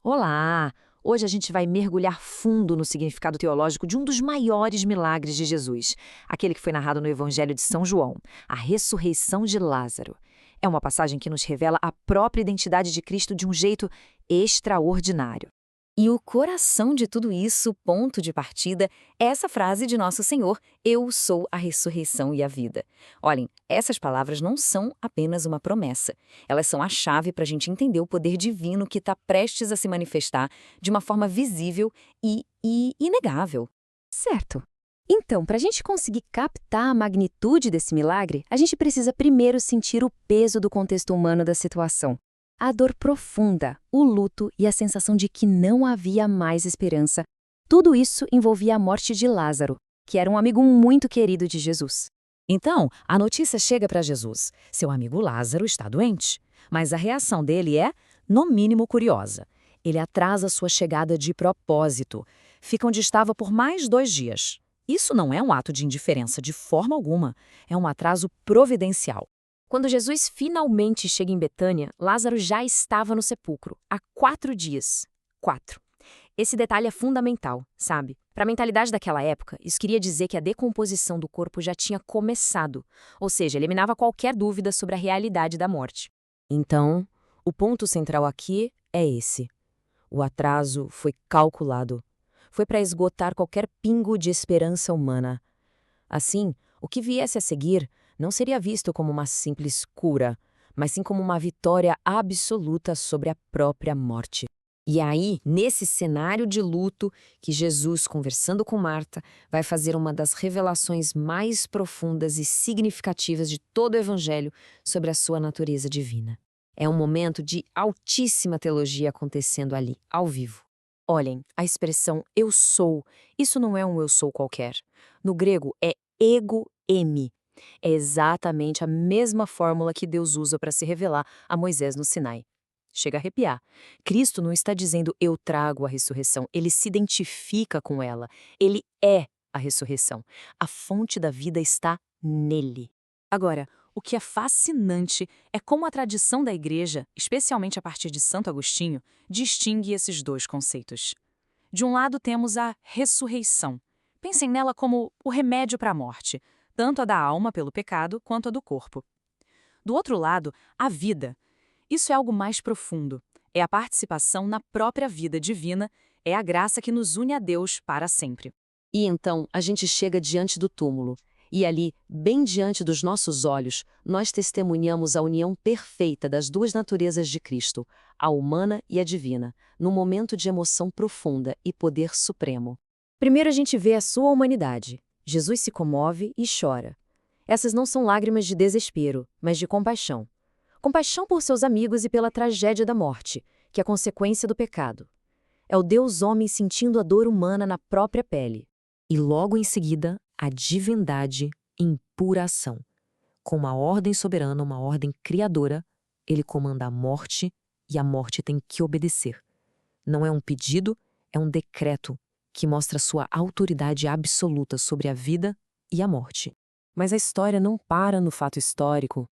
Olá! Hoje a gente vai mergulhar fundo no significado teológico de um dos maiores milagres de Jesus, aquele que foi narrado no Evangelho de São João, a ressurreição de Lázaro. É uma passagem que nos revela a própria identidade de Cristo de um jeito extraordinário. E o coração de tudo isso, ponto de partida, é essa frase de Nosso Senhor: Eu sou a ressurreição e a vida. Olhem, essas palavras não são apenas uma promessa. Elas são a chave para a gente entender o poder divino que está prestes a se manifestar de uma forma visível e inegável. Certo. Então, para a gente conseguir captar a magnitude desse milagre, a gente precisa primeiro sentir o peso do contexto humano da situação. A dor profunda, o luto e a sensação de que não havia mais esperança, tudo isso envolvia a morte de Lázaro, que era um amigo muito querido de Jesus. Então, a notícia chega para Jesus: seu amigo Lázaro está doente. Mas a reação dele é, no mínimo, curiosa. Ele atrasa sua chegada de propósito. Fica onde estava por mais 2 dias. Isso não é um ato de indiferença de forma alguma. É um atraso providencial. Quando Jesus finalmente chega em Betânia, Lázaro já estava no sepulcro, há 4 dias. 4. Esse detalhe é fundamental, sabe? Para a mentalidade daquela época, isso queria dizer que a decomposição do corpo já tinha começado, ou seja, eliminava qualquer dúvida sobre a realidade da morte. Então, o ponto central aqui é esse. O atraso foi calculado. Foi para esgotar qualquer pingo de esperança humana. Assim, o que viesse a seguir não seria visto como uma simples cura, mas sim como uma vitória absoluta sobre a própria morte. E aí, nesse cenário de luto, que Jesus, conversando com Marta, vai fazer uma das revelações mais profundas e significativas de todo o Evangelho sobre a sua natureza divina. É um momento de altíssima teologia acontecendo ali, ao vivo. Olhem, a expressão eu sou, isso não é um eu sou qualquer. No grego é ego emi. É exatamente a mesma fórmula que Deus usa para se revelar a Moisés no Sinai. Chega a arrepiar. Cristo não está dizendo eu trago a ressurreição, ele se identifica com ela. Ele é a ressurreição. A fonte da vida está nele. Agora, o que é fascinante é como a tradição da Igreja, especialmente a partir de Santo Agostinho, distingue esses dois conceitos. De um lado temos a ressurreição. Pensem nela como o remédio para a morte, tanto a da alma pelo pecado quanto a do corpo. Do outro lado, a vida. Isso é algo mais profundo. É a participação na própria vida divina, é a graça que nos une a Deus para sempre. E então a gente chega diante do túmulo. E ali, bem diante dos nossos olhos, nós testemunhamos a união perfeita das duas naturezas de Cristo, a humana e a divina, num momento de emoção profunda e poder supremo. Primeiro a gente vê a sua humanidade. Jesus se comove e chora. Essas não são lágrimas de desespero, mas de compaixão. Compaixão por seus amigos e pela tragédia da morte, que é consequência do pecado. É o Deus homem sentindo a dor humana na própria pele. E logo em seguida, a divindade em pura ação. Com uma ordem soberana, uma ordem criadora, ele comanda a morte e a morte tem que obedecer. Não é um pedido, é um decreto que mostra sua autoridade absoluta sobre a vida e a morte. Mas a história não para no fato histórico.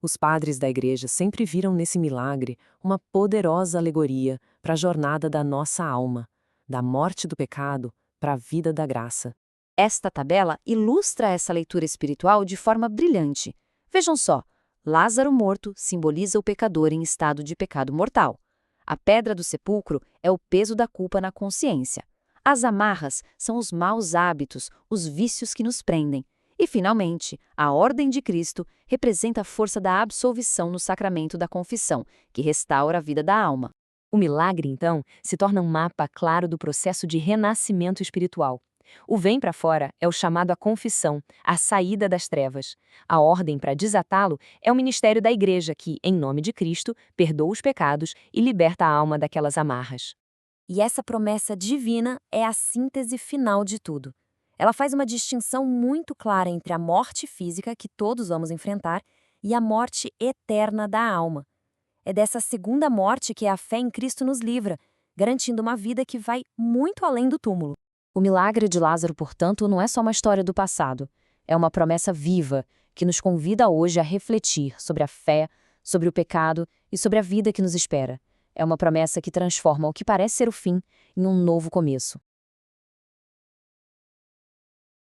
Os padres da Igreja sempre viram nesse milagre uma poderosa alegoria para a jornada da nossa alma, da morte do pecado para a vida da graça. Esta tabela ilustra essa leitura espiritual de forma brilhante. Vejam só, Lázaro morto simboliza o pecador em estado de pecado mortal. A pedra do sepulcro é o peso da culpa na consciência. As amarras são os maus hábitos, os vícios que nos prendem. E, finalmente, a ordem de Cristo representa a força da absolvição no sacramento da confissão, que restaura a vida da alma. O milagre, então, se torna um mapa claro do processo de renascimento espiritual. O vem para fora é o chamado à confissão, a saída das trevas. A ordem para desatá-lo é o ministério da Igreja que, em nome de Cristo, perdoa os pecados e liberta a alma daquelas amarras. E essa promessa divina é a síntese final de tudo. Ela faz uma distinção muito clara entre a morte física que todos vamos enfrentar e a morte eterna da alma. É dessa segunda morte que a fé em Cristo nos livra, garantindo uma vida que vai muito além do túmulo. O milagre de Lázaro, portanto, não é só uma história do passado. É uma promessa viva que nos convida hoje a refletir sobre a fé, sobre o pecado e sobre a vida que nos espera. É uma promessa que transforma o que parece ser o fim em um novo começo.